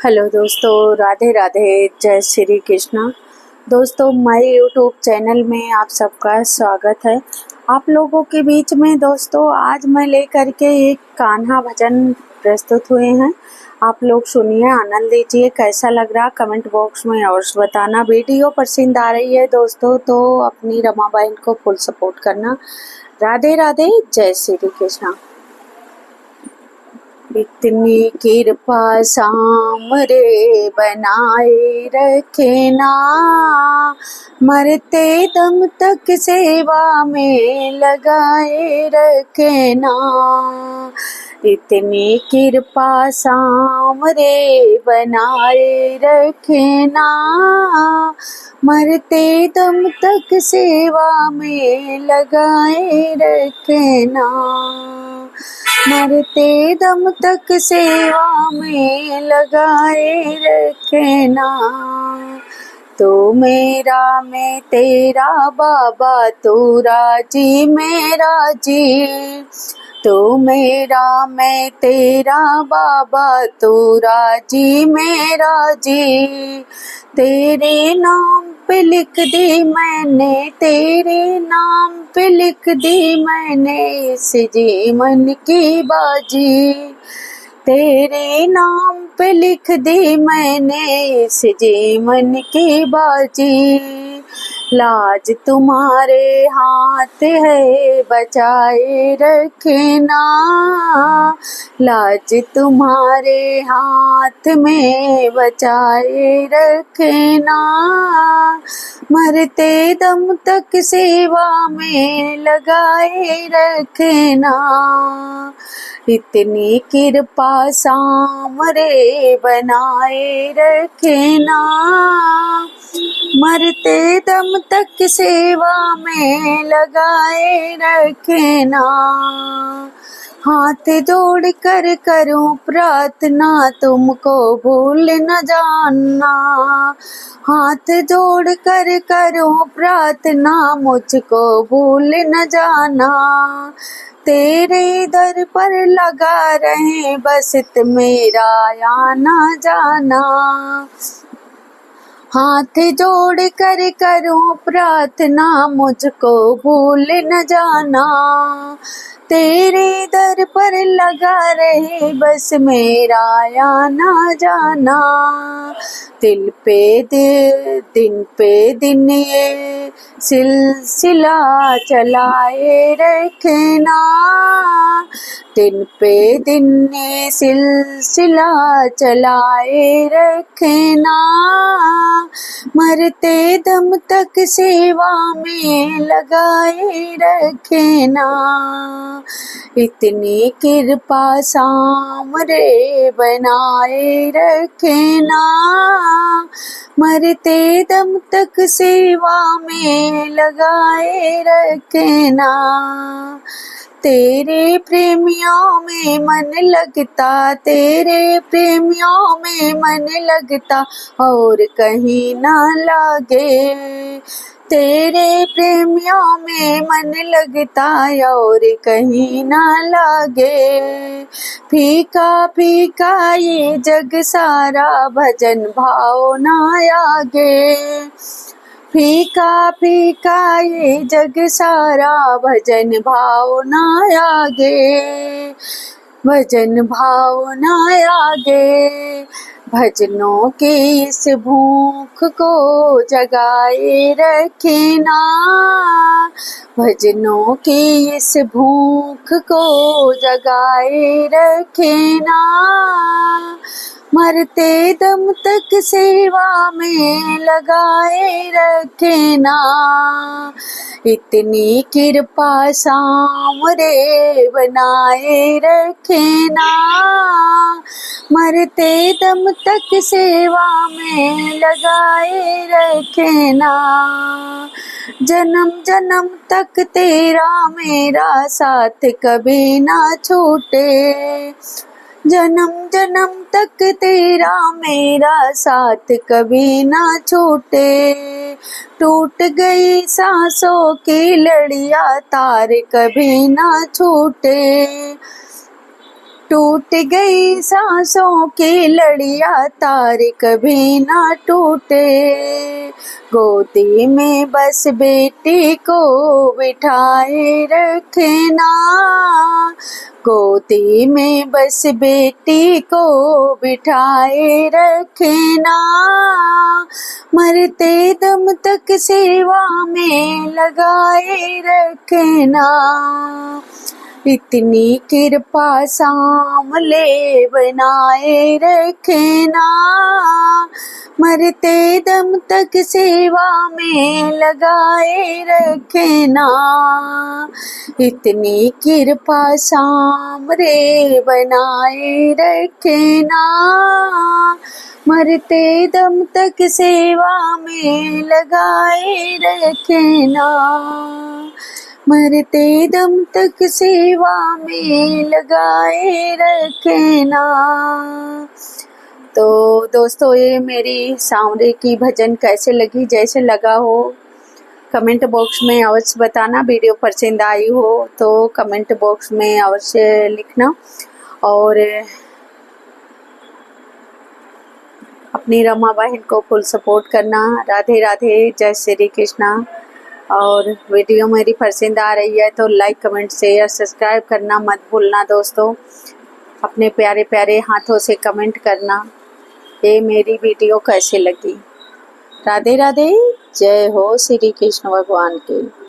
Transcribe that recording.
Hello दोस्तों, राधे राधे, जय श्री कृष्णा। दोस्तों, मेरे यूट्यूब चैनल में आप सबका स्वागत है। आप लोगों के बीच में दोस्तों आज मैं लेकर के एक कान्हा भजन प्रस्तुत हुए हैं। आप लोग सुनिए, आनंद लीजिए। कैसा लग रहा कमेंट बॉक्स में अवश्य बताना। वीडियो पसंद आ रही है दोस्तों तो अपनी रमा बहन को फुल सपोर्ट करना। राधे राधे, जय श्री कृष्णा। इतनी कृपा सामरे बनाए रखे ना, मरते दम तक सेवा में लगाए रखे ना। इतनी कृपा सामरे बनाए रखे ना, मरते दम तक सेवा में लगाए रखे ना। मरते दम तक सेवा में लगाए रखना। तो मेरा मैं तेरा बाबा, तू राजी मेरा जी। तो मेरा मैं तेरा बाबा, तू राजी मेरा जी। तेरे नाम पे लिख दी मैंने, तेरे नाम पे लिख दी मैंने इस जीवन की बाजी। तेरे नाम पे लिख दी मैंने इस जीवन की बाजी। लाज तुम्हारे हाथ है बचाए रखना, लाज तुम्हारे हाथ में बचाए रखना। मरते दम तक सेवा में लगाए रखना। इतनी कृपा सामरे बनाए रखना, मरते दम तक सेवा में लगाए रखना। हाथ जोड़ कर करूं प्रार्थना, तुमको भूल न जाना। हाथ जोड़ कर करूं प्रार्थना, मुझको भूल न जाना। तेरे दर पर लगा रहे बस मेरा आना जाना। हाथ जोड़ कर करूं प्रार्थना, मुझको भूल न जाना। तेरे दर पर लगा रहे बस मेरा आना जाना। दिन पे दिन ये सिलसिला चलाए रखना। दिन पे दिन ये सिलसिला चलाए रखना। मरते दम तक सेवा में लगाए रखना। इतनी कृपा सामरे बनाए रखना, मरते दम तक सेवा में लगाए रखना। तेरे प्रेमियों में मन लगता, तेरे प्रेमियों में मन लगता और कहीं ना लागे। तेरे प्रेमियों में मन लगता और कहीं ना लागे। फीका फीका ये जग सारा, भजन भाव ना आगे। फीका फीका ये जग सारा, भजन भाव ना आगे। भजन भाव ना आगे। भजनों की इस भूख को जगाए रखना। भजनों की इस भूख को जगाए रखना। मरते दम तक सेवा में लगाए रखना। इतनी कृपा सामरे बनाए रखना, मरते दम तक सेवा में लगाए रखना। जन्म जन्म तक तेरा मेरा साथ कभी ना छूटे। जन्म जन्म तक तेरा मेरा साथ कभी ना छूटे। टूट गई सांसों की लड़ियां, तार कभी ना छूटे। टूट गई सांसों की लड़ियां, तार कभी ना टूटे। गोदी में बस बेटी को बिठाए रखना, गोदी में बस बेटी को बिठाए रखना। मरते दम तक सेवा में लगाए रखना। इतनी कृपा सामले बनाए रखना। मरते दम तक सेवा में लगाए रखना। इतनी कृपा सामरे बनाए रखना। मरते दम तक सेवा में लगाए रखना। मरते दम तक सेवा में लगाए रखना। तो दोस्तों, ये मेरी सांवरे की भजन कैसे लगी, जैसे लगा हो कमेंट बॉक्स में अवश्य बताना। वीडियो पसंद आई हो तो कमेंट बॉक्स में अवश्य लिखना, और अपनी रमा बहन को फुल सपोर्ट करना। राधे राधे, जय श्री कृष्णा। और वीडियो मेरी पसंद आ रही है तो लाइक कमेंट शेयर सब्सक्राइब करना मत भूलना दोस्तों। अपने प्यारे प्यारे हाथों से कमेंट करना ये मेरी वीडियो कैसे लगी। राधे राधे, जय हो श्री कृष्ण भगवान की।